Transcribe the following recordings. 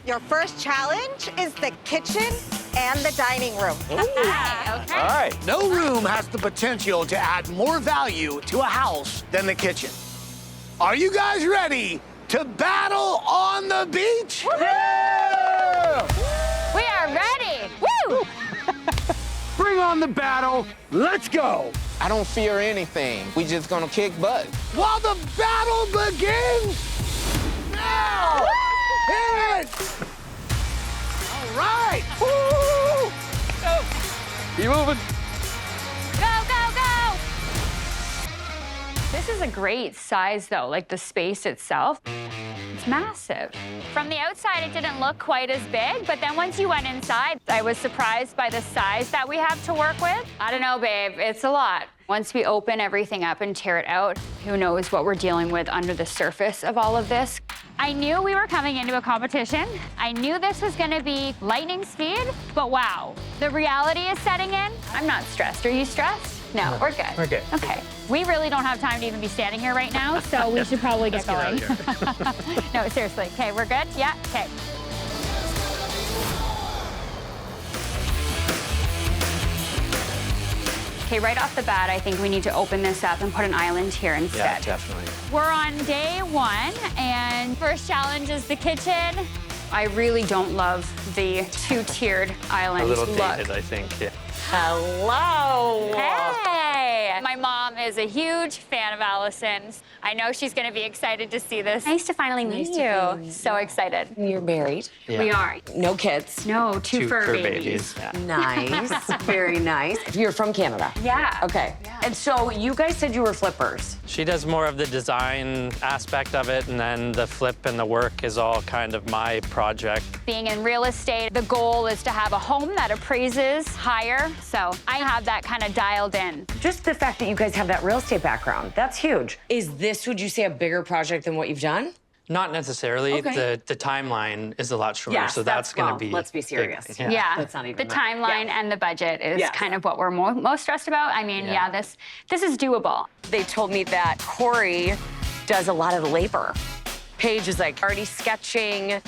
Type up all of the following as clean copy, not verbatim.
Your first challenge is the kitchen and the dining room. Okay. All right. No room has the potential to add more value to a house than the kitchen. Are you guys ready to battle on the beach? Yeah! We are ready. Woo! Bring on the battle. Let's go. I don't fear anything. We just gonna kick butt. While the battle begins now. Hit it. All right. Woo! Go. Keep moving. Go, go, go! This is a great size, though, like the space itself. It's massive. From the outside, it didn't look quite as big, but then once you went inside, I was surprised by the size that we have to work with. I don't know, babe, it's a lot. Once we open everything up and tear it out, who knows what we're dealing with under the surface of all of this. I knew we were coming into a competition. I knew this was gonna be lightning speed, but wow, the reality is setting in. I'm not stressed. Are you stressed? No, we're good. We're good. Okay. We really don't have time to even be standing here right now, so we should probably get going. No, seriously. Okay, we're good? Yeah? Okay. Okay, right off the bat, I think we need to open this up and put an island here instead. Yeah, definitely. We're on day 1, and first challenge is the kitchen. I really don't love the 2-tiered island A little look. dated, I think. Yeah. Hello. Hey! My mom is a huge fan of Alison's. I know she's going to be excited to see this. Nice to finally meet you. So excited. You're married. Yeah. We are. No kids. No, two fur fur babies. Yeah. Nice. Very nice. You're from Canada. Yeah. Okay. Yeah. And so you guys said you were flippers. She does more of the design aspect of it, and then the flip and the work is all kind of my project. Being in real estate, the goal is to have a home that appraises higher. So I have that kind of dialed in. Just the fact that you guys have that real estate background, that's huge. Is this, would you say, a bigger project than what you've done? Not necessarily. Okay. The timeline is a lot shorter, Yes, so that's going to well, be. let's be big. serious. Yeah. That's not even the that. timeline Yeah. and the budget is Yes. kind of what we're most stressed about. I mean, yeah, this is doable. They told me that Corey does a lot of the labor. Paige is like already sketching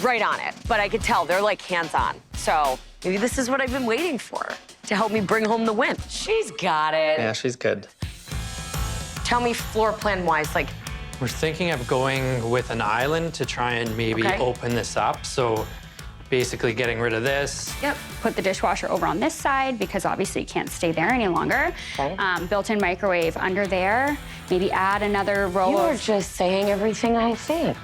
right on it, but I could tell they're like hands-on. So maybe this is what I've been waiting for, to help me bring home the win. She's got it. Yeah, she's good. Tell me floor plan-wise, like, We're thinking of going with an island to try and maybe Okay. open this up. So basically getting rid of this. Yep. Put the dishwasher over on this side because obviously it can't stay there any longer. Okay. Built-in microwave under there. Maybe add another row you are of... just saying everything I think.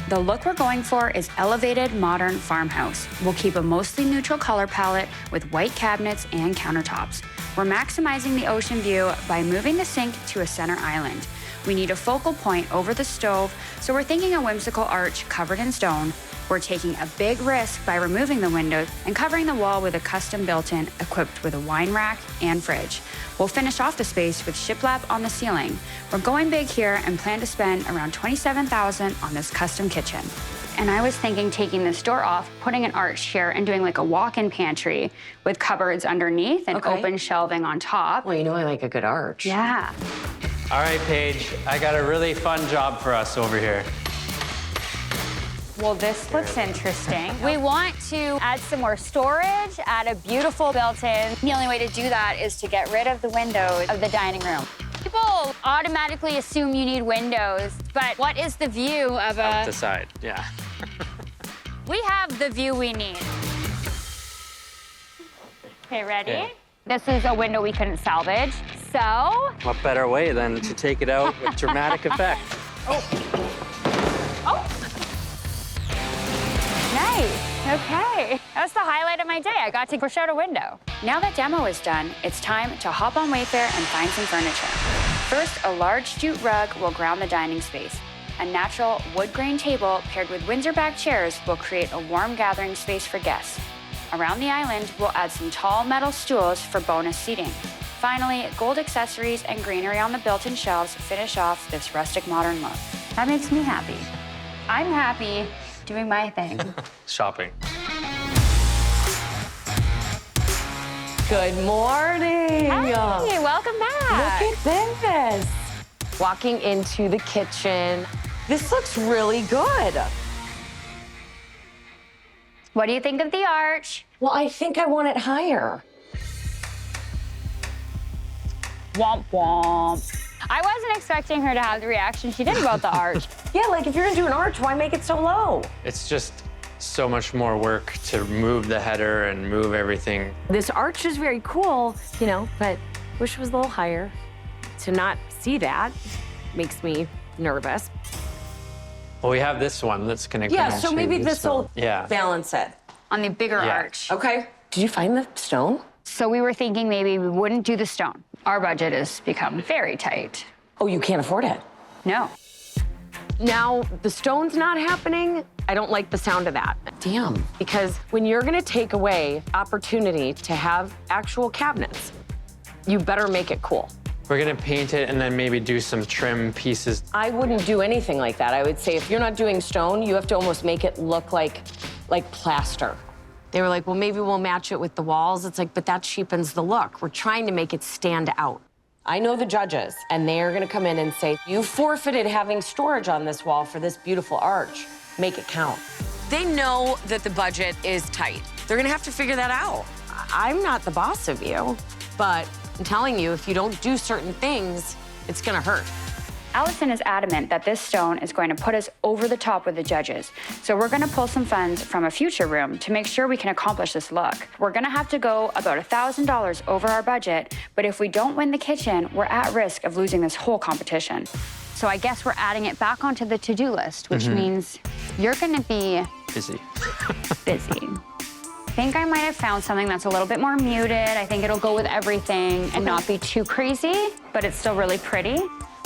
The look we're going for is elevated modern farmhouse. We'll keep a mostly neutral color palette with white cabinets and countertops. We're maximizing the ocean view by moving the sink to a center island. We need a focal point over the stove, so we're thinking a whimsical arch covered in stone. We're taking a big risk by removing the windows and covering the wall with a custom built-in equipped with a wine rack and fridge. We'll finish off the space with shiplap on the ceiling. We're going big here and plan to spend around $27,000 on this custom kitchen. And I was thinking taking this door off, putting an arch here and doing like a walk-in pantry with cupboards underneath and Okay. open shelving on top. Well, you know I like a good arch. Yeah. All right, Paige, I got a really fun job for us over here. Well, this looks interesting. We want to add some more storage, add a beautiful built-in. The only way to do that is to get rid of the windows of the dining room. People automatically assume you need windows, but what is the view of Out the a... side, yeah. We have the view we need. Okay, ready? Okay. This is a window we couldn't salvage, so... What better way than to take it out with dramatic effect? Oh! Nice. Okay. That was the highlight of my day. I got to push out a window. Now that demo is done, it's time to hop on Wayfair and find some furniture. First, a large jute rug will ground the dining space. A natural wood grain table paired with Windsor-back chairs will create a warm gathering space for guests. Around the island, we'll add some tall metal stools for bonus seating. Finally, gold accessories and greenery on the built-in shelves finish off this rustic modern look. That makes me happy. I'm happy doing my thing. Shopping. Good morning. Hey, welcome back. Look at this. Walking into the kitchen. This looks really good. What do you think of the arch? Well, I think I want it higher. Womp womp. I wasn't expecting her to have the reaction she did about the arch. Yeah, like if you're gonna do an arch, why make it so low? It's just so much more work to move the header and move everything. This arch is very cool, you know, but wish it was a little higher. To not see that makes me nervous. Well, we have this one that's connected. Yeah, so maybe this will balance it. On the bigger arch. Okay. Did you find the stone? So we were thinking maybe we wouldn't do the stone. Our budget has become very tight. Oh, you can't afford it? No. Now, the stone's not happening. I don't like the sound of that. Damn. Because when you're gonna take away opportunity to have actual cabinets, you better make it cool. We're gonna paint it and then maybe do some trim pieces. I wouldn't do anything like that. I would say if you're not doing stone, you have to almost make it look like plaster. They were like, well, maybe we'll match it with the walls. It's like, but that cheapens the look. We're trying to make it stand out. I know the judges, and they are gonna come in and say, you forfeited having storage on this wall for this beautiful arch. Make it count. They know that the budget is tight. They're gonna have to figure that out. I'm not the boss of you, but I'm telling you, if you don't do certain things, it's gonna hurt. Alison is adamant that this stone is going to put us over the top with the judges. So we're gonna pull some funds from a future room to make sure we can accomplish this look. We're gonna have to go about $1,000 over our budget, but if we don't win the kitchen, we're at risk of losing this whole competition. So I guess we're adding it back onto the to-do list, which means you're gonna be Busy. busy. I think I might have found something that's a little bit more muted. I think it'll go with everything and not be too crazy, but it's still really pretty.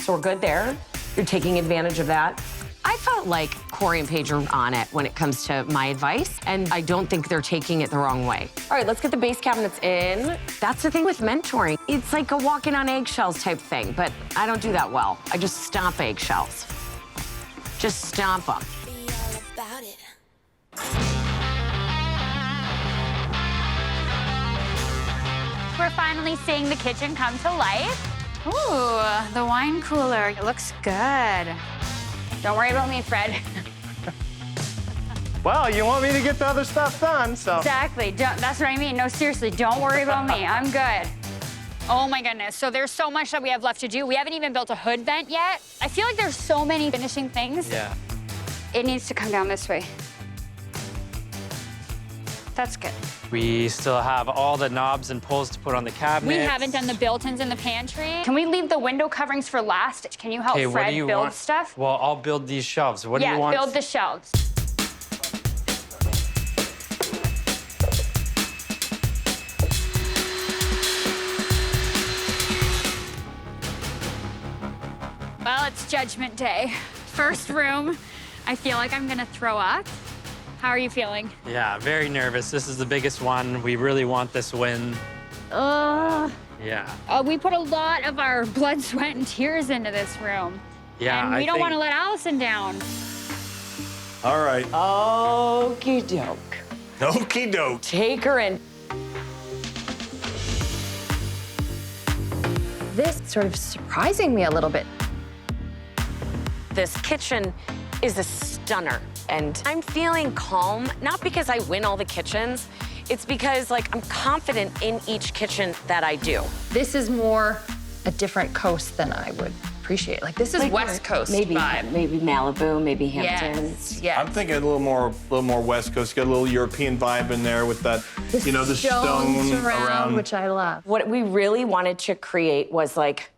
So we're good there. You're taking advantage of that. I felt like Corey and Paige are on it when it comes to my advice, and I don't think they're taking it the wrong way. All right, let's get the base cabinets in. That's the thing with mentoring. It's like a walking on eggshells type thing, but I don't do that well. I just stomp eggshells. Just stomp them. We're finally seeing the kitchen come to life. Ooh, the wine cooler. It looks good. Don't worry about me, Fred. Well, you want me to get the other stuff done, so. Exactly. That's what I mean. No, seriously, don't worry about me. I'm good. Oh my goodness. So there's so much that we have left to do. We haven't even built a hood vent yet. I feel like there's so many finishing things. Yeah. It needs to come down this way. That's good. We still have all the knobs and pulls to put on the cabinets. We haven't done the built-ins in the pantry. Can we leave the window coverings for last? Can you help Okay, Fred what do you build want? stuff? Well, I'll build these shelves. What do you want? Yeah, build the shelves. Well, it's Judgment Day. First room. I feel like I'm gonna throw up. How are you feeling? Yeah, very nervous. This is the biggest one. We really want this win. Yeah. We put a lot of our blood, sweat, and tears into this room. Yeah, and we don't want to let Alison down. All right. Okie doke. Okie doke. Take her in. This sort of surprising me a little bit. This kitchen is a stunner, and I'm feeling calm, not because I win all the kitchens, it's because like I'm confident in each kitchen that I do. This is more a different coast than I would appreciate. Like this is West Coast maybe, vibe. Maybe Malibu, maybe Hamptons. Yes. I'm thinking a little more West Coast. Got a little European vibe in there with that, the stone around. which I love. What we really wanted to create was like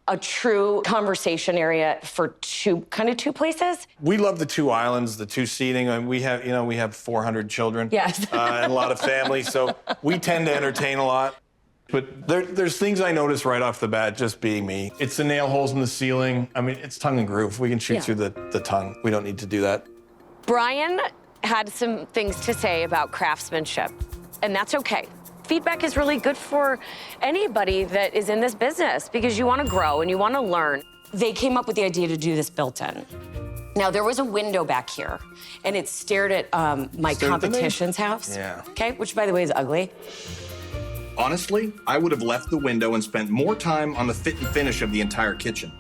a true conversation area for two places. We love the two islands, the two seating. And we have 400 children. Yes. And a lot of families, so we tend to entertain a lot. But there's things I notice right off the bat, just being me. It's the nail holes in the ceiling. I mean, it's tongue and groove. We can shoot through the tongue. We don't need to do that. Brian had some things to say about craftsmanship, and that's okay. Feedback is really good for anybody that is in this business because you want to grow and you want to learn. They came up with the idea to do this built-in. Now, there was a window back here, and it stared at my competition's house. Yeah. Okay, which, by the way, is ugly. Honestly, I would have left the window and spent more time on the fit and finish of the entire kitchen.